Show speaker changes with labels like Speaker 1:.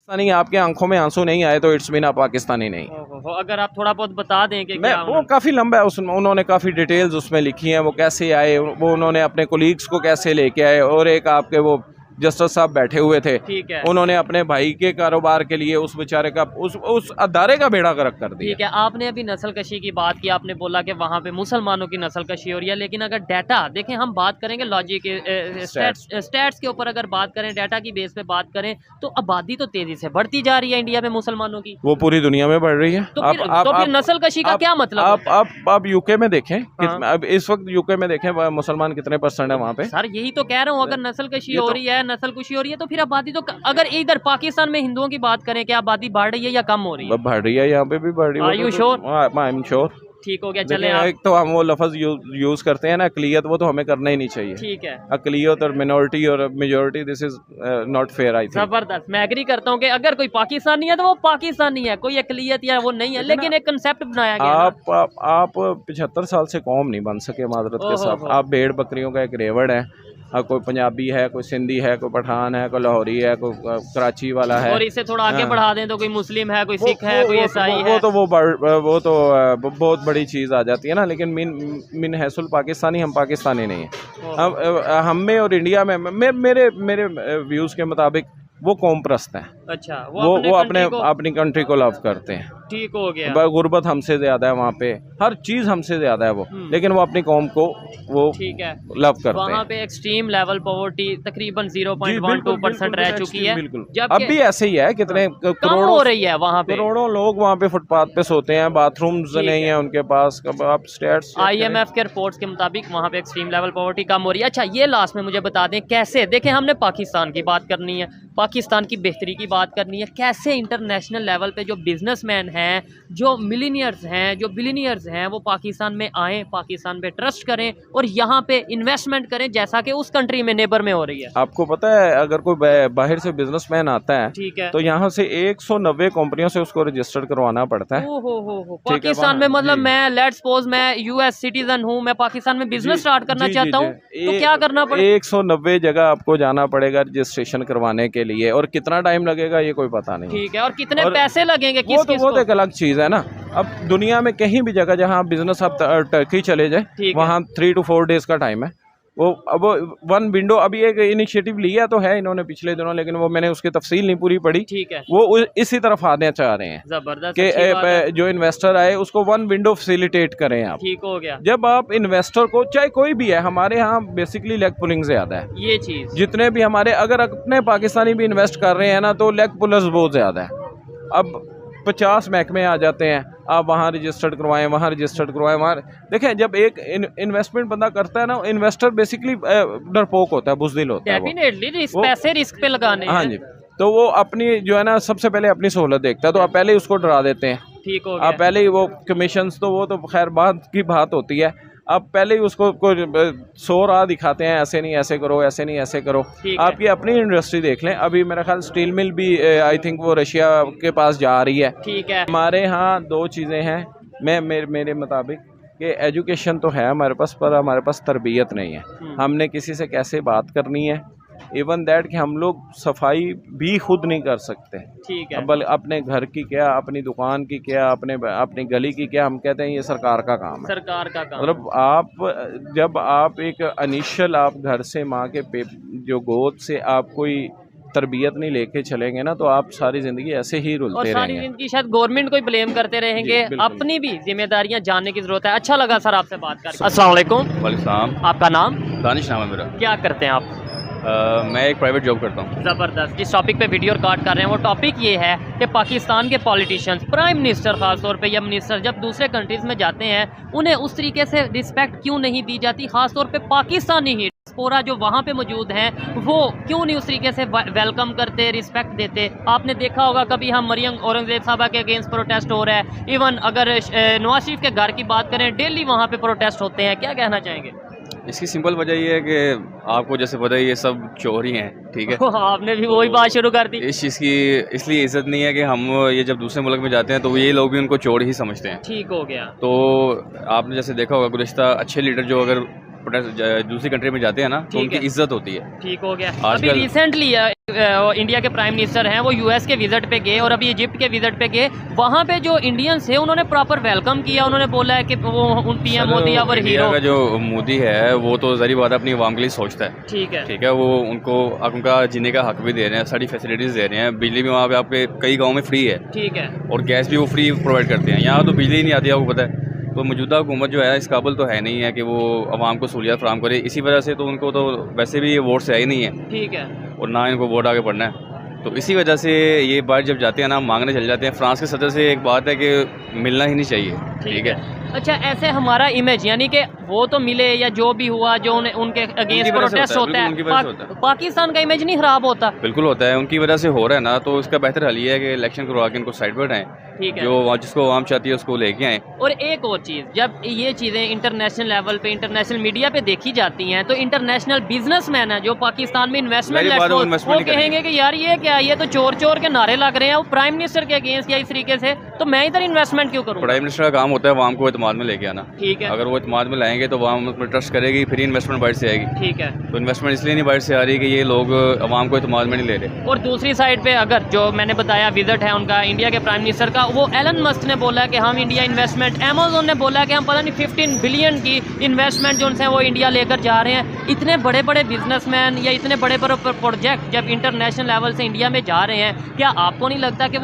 Speaker 1: पाकिस्तानी आपके आंखों में आंसू नहीं आए तो इट्स मीन आप पाकिस्तानी नहीं।
Speaker 2: अगर आप थोड़ा बहुत बता दें कि
Speaker 1: मैं
Speaker 2: क्या
Speaker 1: वो काफ़ी लंबा है उसमें, उन्होंने काफ़ी डिटेल्स उसमें लिखी हैं, वो कैसे आए, वो उन्होंने अपने कोलीग्स को कैसे लेके आए, और एक आपके वो जस्टिस साहब बैठे हुए थे,
Speaker 2: ठीक है,
Speaker 1: उन्होंने अपने भाई के कारोबार के लिए उस बेचारे का उस अदारे का बेड़ा गर्क कर दिया।
Speaker 2: ठीक है। आपने अभी नस्ल कशी की बात की, आपने बोला कि वहाँ पे मुसलमानों की नस्ल कशी हो रही है, लेकिन अगर डाटा देखें, हम बात करेंगे लॉजिक स्टैट्स के ऊपर, अगर बात करें डाटा की बेस पे बात करें तो आबादी तो तेजी से बढ़ती जा रही है इंडिया में मुसलमानों की,
Speaker 1: वो पूरी दुनिया में बढ़ रही है।
Speaker 2: तो फिर नस्ल कशी का क्या मतलब?
Speaker 1: आप यूके में देखें, अब इस वक्त यूके में देखें मुसलमान कितने % है वहाँ पे।
Speaker 2: सर यही तो कह रहा हूँ, अगर नस्ल कशी हो रही है, नस्ल कुशी हो रही है, तो फिर आबादी तो, अगर इधर पाकिस्तान में हिंदुओं की बात करें, क्या आबादी बढ़ रही है या कम हो रही है?
Speaker 1: बढ़ रही है, यहाँ पे भी बढ़ रही है।
Speaker 2: Are you sure?
Speaker 1: I am sure.
Speaker 2: ठीक हो गया, चले आप।
Speaker 1: एक तो हम वो लफ्ज यूज करते हैं ना, अकलियत, वो तो हमें करना ही नहीं चाहिए।
Speaker 2: ठीक है,
Speaker 1: अकलियत और मिनॉरिटी और majority, this is not fair. I think
Speaker 2: जबरदस्त, मैं एग्री करता हूँ कि अगर कोई पाकिस्तानी है तो वो पाकिस्तानी है, कोई अकलियत या वो नहीं है, लेकिन एक कंसेप्ट बनाया गया।
Speaker 1: आप 75 साल से कौम नहीं बन सके माजरत के साथ। आप भेड़ बकरियों का एक रेवड़ है। कोई पंजाबी है, कोई सिंधी है, कोई पठान है, कोई लाहौरी है, कोई कराची वाला है,
Speaker 2: और इसे थोड़ा आगे बढ़ा दें तो कोई मुस्लिम है, कोई सिख है, कोई ईसाई है,
Speaker 1: वो तो बहुत बड़ी चीज़ आ जाती है ना। लेकिन मिन हैसुल पाकिस्तानी, हम पाकिस्तानी नहीं है। हम में और इंडिया में मेरे व्यूज़ के मुताबिक वो कौम परस्त हैं।
Speaker 2: अच्छा,
Speaker 1: वो अपनी कंट्री को लव करते हैं।
Speaker 2: ठीक हो गया।
Speaker 1: गुर्बत हमसे ज्यादा है वहाँ पे, हर चीज हमसे ज्यादा है वो, लेकिन वो अपनी कौम को वो
Speaker 2: ठीक है
Speaker 1: लव करते हैं।
Speaker 2: वहाँ पे एक्सट्रीम लेवल पॉवर्टी तकरीबन 0.12% रह चुकी है।
Speaker 1: बिल्कुल,
Speaker 2: जब
Speaker 1: अब भी ऐसे ही है। कितने
Speaker 2: करोड़ों हो रही है वहाँ पे,
Speaker 1: करोड़ों लोग वहाँ पे फुटपाथ पे सोते हैं, बाथरूम्स नहीं है उनके पास। आप स्टैट्स
Speaker 2: IMF के रिपोर्ट्स के मुताबिक वहाँ पे एक्सट्रीम लेवल पॉवर्टी कम हो रही है। अच्छा, ये लास्ट में मुझे बता दें कैसे, देखें हमने पाकिस्तान की बात करनी है, पाकिस्तान की बेहतरी की बात करनी है, कैसे इंटरनेशनल लेवल पे जो बिजनेसमैन हैं, जो मिलीनियर्स हैं, जो बिलीनियर्स हैं, वो पाकिस्तान में आएँ, पाकिस्तान पे ट्रस्ट करें और यहाँ पे इन्वेस्टमेंट करें, जैसा कि उस कंट्री में नेबर में हो रही है।
Speaker 1: आपको पता है, अगर कोई बाहर से बिजनेसमैन आता है,
Speaker 2: ठीक है,
Speaker 1: तो यहाँ से 190 कंपनियों से उसको रजिस्टर्ड करवाना पड़ता है।
Speaker 2: हो पाकिस्तान में, मतलब मैं लेट्स सपोज मैं US सिटीजन हूँ, मैं पाकिस्तान में बिजनेस स्टार्ट करना चाहता हूँ, तो क्या करना पड़ेगा?
Speaker 1: 190 जगह आपको जाना पड़ेगा रजिस्ट्रेशन करवाने के लिए, और कितना टाइम लगेगा ये कोई पता नहीं।
Speaker 2: ठीक है, और कितने पैसे लगेंगे?
Speaker 1: वो तो एक अलग चीज है ना। अब दुनिया में कहीं भी जगह जहाँ बिजनेस, आप टर्की चले जाए, वहाँ 3 to 4 डेज का टाइम है। वो अब 1 विंडो, अभी एक इनिशिएटिव लिया तो है इन्होंने पिछले दिनों, लेकिन वो मैंने उसकी तफसील नहीं पूरी पढ़ी।
Speaker 2: ठीक है,
Speaker 1: वो इसी तरफ आने चाह रहे हैं,
Speaker 2: जबरदस्त
Speaker 1: कि जो इन्वेस्टर आए उसको 1 विंडो फैसिलिटेट करें आप।
Speaker 2: ठीक हो गया।
Speaker 1: जब आप इन्वेस्टर को, चाहे कोई भी है, हमारे यहाँ बेसिकली लेग पुलिंग ज्यादा है।
Speaker 2: ये चीज,
Speaker 1: जितने भी हमारे, अगर अपने पाकिस्तानी भी इन्वेस्ट कर रहे हैं ना, तो लेग पुलर्स बहुत ज्यादा है। अब 50 महकमे आ जाते हैं, आप वहाँ रजिस्टर्ड करवाएं, वहाँ रजिस्टर्ड करवाएं, वहाँ देखें। जब एक इन्वेस्टमेंट बंदा करता है ना, इन्वेस्टर बेसिकली डरपोक होता है, बुज़दिल होता है।
Speaker 2: डेफिनेटली पैसे रिस्क पे लगाने हैं।
Speaker 1: हाँ जी, तो वो अपनी जो है ना, सबसे पहले अपनी सहूलत देखता है, तो आप पहले ही उसको डरा देते हैं।
Speaker 2: ठीक हो गया।
Speaker 1: आप पहले ही वो कमीशंस, तो वो तो खैर बात की बात होती है। आप पहले ही उसको 100 राह दिखाते हैं, ऐसे नहीं ऐसे करो, ऐसे नहीं ऐसे करो। आप ये अपनी इंडस्ट्री देख लें, अभी मेरा ख्याल स्टील मिल भी आई थिंक वो रशिया के पास जा रही है।
Speaker 2: ठीक है,
Speaker 1: हमारे यहाँ 2 चीज़ें हैं, मेरे मुताबिक, कि एजुकेशन तो है हमारे पास, पर हमारे पास तरबियत नहीं है। हमने किसी से कैसे बात करनी है, इवन दैट कि हम लोग सफाई भी खुद नहीं कर सकते।
Speaker 2: ठीक है,
Speaker 1: बल अपने घर की क्या, अपनी दुकान की क्या, अपनी गली की क्या, हम कहते हैं ये सरकार का काम है।
Speaker 2: सरकार का काम।
Speaker 1: मतलब जब आप एक इनिशियल, आप घर से माँ के जो गोद से आप कोई तरबियत नहीं लेके चलेंगे ना, तो आप सारी जिंदगी ऐसे ही रुलते रहेंगे।
Speaker 2: सारी जिंदगी शायद गवर्नमेंट को ही ब्लेम करते रहेंगे। अपनी भी जिम्मेदारियां जानने की जरूरत है। अच्छा लगा सर आपसे बात करके। अस्सलाम वालेकुम।
Speaker 3: वालेकुम।
Speaker 2: आपका नाम?
Speaker 3: दानिश नाम है मेरा।
Speaker 2: क्या करते हैं आप?
Speaker 3: मैं एक प्राइवेट जॉब करता हूँ।
Speaker 2: ज़बरदस्त। जिस टॉपिक पे वीडियो रिकॉर्ड कर रहे हैं वो टॉपिक ये है कि पाकिस्तान के पॉलिटिशियंस, प्राइम मिनिस्टर ख़ास तौर पे या मिनिस्टर, जब दूसरे कंट्रीज़ में जाते हैं उन्हें उस तरीके से रिस्पेक्ट क्यों नहीं दी जाती, ख़ास तौर पे पाकिस्तानी ही पूरा जो वहाँ पे मौजूद हैं वो क्यों नहीं उस तरीके से वेलकम करते, रिस्पेक्ट देते। आपने देखा होगा कभी हम मरियम औरंगज़ेब साहबा के अगेंस्ट प्रोटेस्ट हो रहा है, इवन अगर नवाज शरीफ के घर की बात करें, डेली वहाँ पे प्रोटेस्ट होते हैं। क्या कहना चाहेंगे?
Speaker 3: इसकी सिंपल वजह ये है कि आपको जैसे पता है ये सब चोरी हैं, ठीक है।
Speaker 2: आपने भी वही बात शुरू कर दी।
Speaker 3: इस चीज़ की इसलिए इज्जत नहीं है कि हम ये जब दूसरे मुल्क में जाते हैं तो ये लोग भी उनको चोर ही समझते हैं।
Speaker 2: ठीक हो गया।
Speaker 3: तो आपने जैसे देखा होगा गुज़श्ता अच्छे लीडर जो अगर दूसरी कंट्री में जाते हैं ना तो
Speaker 2: ठीक
Speaker 3: उनकी
Speaker 2: है।
Speaker 3: इज्जत होती है।
Speaker 2: ठीक हो गया।
Speaker 3: आजकल-
Speaker 2: अभी रिसेंटली इंडिया के प्राइम मिनिस्टर हैं वो यूएस के विजिट पे गए और अभी इजिप्ट के विजिट पे गए। वहाँ पे जो इंडियंस है उन्होंने प्रॉपर वेलकम किया, उन्होंने बोला है कि वो उन PM Modi our
Speaker 3: India
Speaker 2: hero.
Speaker 3: का जो मोदी है वो तो ज़ाहिर बात है अपनी आवाम के लिए सोचता है।
Speaker 2: ठीक है।
Speaker 3: ठीक है, वो उनको उनका जीने का हक भी दे रहे हैं, सारी फैसिलिटीज़ दे रहे हैं। बिजली भी वहाँ पे आपके कई गाँव में फ्री है
Speaker 2: ठीक है।
Speaker 3: और गैस भी वो फ्री प्रोवाइड करते हैं। यहाँ तो बिजली ही नहीं आती है, आपको पता है। तो मौजूदा हुकूमत जो है इस काबिल तो है नहीं है कि वो आवाम को सहूलियत फराहम करे। इसी वजह से तो उनको तो वैसे भी ये वोट से है ही नहीं है
Speaker 2: ठीक है।
Speaker 3: और ना इनको वोट आगे पढ़ना है। तो इसी वजह से ये बात जब जाते हैं ना मांगने चल जाते हैं। फ्रांस के सदर से एक बात है कि मिलना ही नहीं चाहिए। ठीक है।
Speaker 2: अच्छा, ऐसे हमारा इमेज यानी कि वो तो मिले या जो भी हुआ जो उनके अगेंस्ट
Speaker 3: वजह से
Speaker 2: प्रोटेस्ट
Speaker 3: होता है,
Speaker 2: होता
Speaker 3: उनकी
Speaker 2: है,
Speaker 3: वजह से होता है।
Speaker 2: पाकिस्तान का इमेज नहीं खराब होता?
Speaker 3: बिल्कुल होता है, उनकी वजह से हो रहा है ना। तो इसका बेहतर हल ये है कि इलेक्शन करवा के इनको साइड पर हटाएं।
Speaker 2: ठीक है।
Speaker 3: जो जिसको आवाम चाहती है उसको लेके आए।
Speaker 2: और एक और चीज़, जब ये चीज़ें इंटरनेशनल लेवल पे इंटरनेशनल मीडिया पे देखी जाती हैं तो इंटरनेशनल बिजनेसमैन है जो पाकिस्तान में इन्वेस्टमेंट
Speaker 3: मेरी बात है,
Speaker 2: वो
Speaker 3: investment ही
Speaker 2: कहेंगे कि यार ये क्या, ये तो चोर चोर के नारे लग रहे हैं, वो प्राइम मिनिस्टर के अगेंस्ट या इस तरीके से, तो मैं इधर इन्वेस्टमेंट क्यों करूँ?
Speaker 3: प्राइम मिनिस्टर का काम होता है आवाम को एतमाद में लेके आना।
Speaker 2: ठीक है।
Speaker 3: अगर वो एतमाद में लाएंगे तो आवाम उसमें ट्रस्ट करेगी, फिर इन्वेस्टमेंट बाहर से आएगी।
Speaker 2: ठीक है।
Speaker 3: तो इन्वेस्टमेंट इसलिए नहीं बाहर से आ रही कि ये लोग आवाम को एतमाद में नहीं ले रहे।
Speaker 2: और दूसरी साइड पे अगर जो मैंने बताया विजिट है उनका इंडिया के प्राइम मिनिस्टर का, वो एलन मस्क ने बोला कि हम इंडिया इन्वेस्टमेंट, अमेज़न ने बोला कि हम पता नहीं 15 बिलियन की इन्वेस्टमेंट जो उनसे वो इंडिया लेकर जा रहे हैं। इतने बड़े बड़े बिजनेसमैन या इतने बड़े बड़े प्रोजेक्ट जब इंटरनेशनल लेवल से इंडिया में जा रहे हैं, क्या आपको नहीं लगता कि